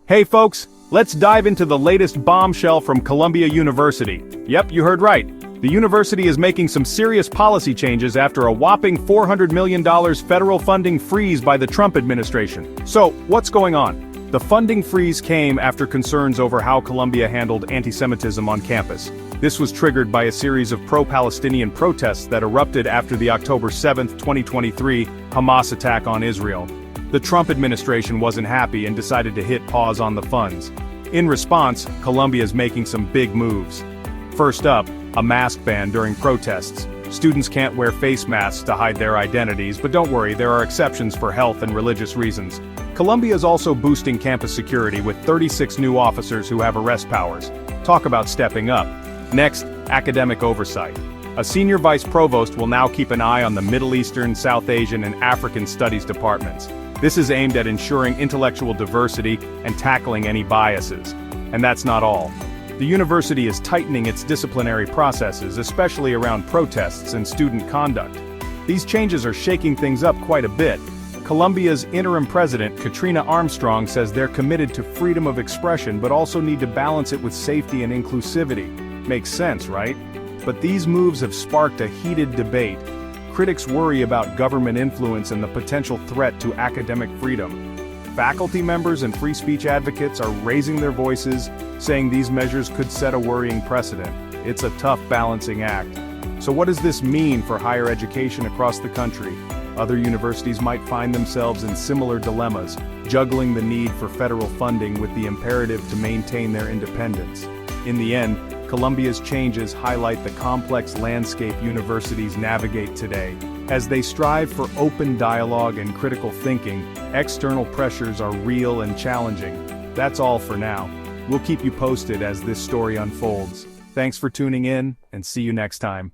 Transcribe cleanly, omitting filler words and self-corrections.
Hey folks, let's dive into the latest bombshell from Columbia University. Yep, you heard right. The university is making some serious policy changes after a whopping $400 million federal funding freeze by the Trump administration. So, what's going on? The funding freeze came after concerns over how Columbia handled anti-Semitism on campus. This was triggered by a series of pro-Palestinian protests that erupted after the October 7, 2023, Hamas attack on Israel. The Trump administration wasn't happy and decided to hit pause on the funds. In response, Columbia is making some big moves. First up, a mask ban during protests. Students can't wear face masks to hide their identities, but don't worry, there are exceptions for health and religious reasons. Columbia is also boosting campus security with 36 new officers who have arrest powers. Talk about stepping up. Next, academic oversight. A senior vice provost will now keep an eye on the Middle Eastern, South Asian, and African studies departments. This is aimed at ensuring intellectual diversity and tackling any biases. And that's not all. The university is tightening its disciplinary processes, especially around protests and student conduct. These changes are shaking things up quite a bit. Columbia's interim president, Katrina Armstrong, says they're committed to freedom of expression but also need to balance it with safety and inclusivity. Makes sense, right? But these moves have sparked a heated debate. Critics worry about government influence and the potential threat to academic freedom. Faculty members and free speech advocates are raising their voices, saying these measures could set a worrying precedent. It's a tough balancing act. So what does this mean for higher education across the country? Other universities might find themselves in similar dilemmas, juggling the need for federal funding with the imperative to maintain their independence. In the end, Columbia's changes highlight the complex landscape universities navigate today. As they strive for open dialogue and critical thinking, external pressures are real and challenging. That's all for now. We'll keep you posted as this story unfolds. Thanks for tuning in, and see you next time.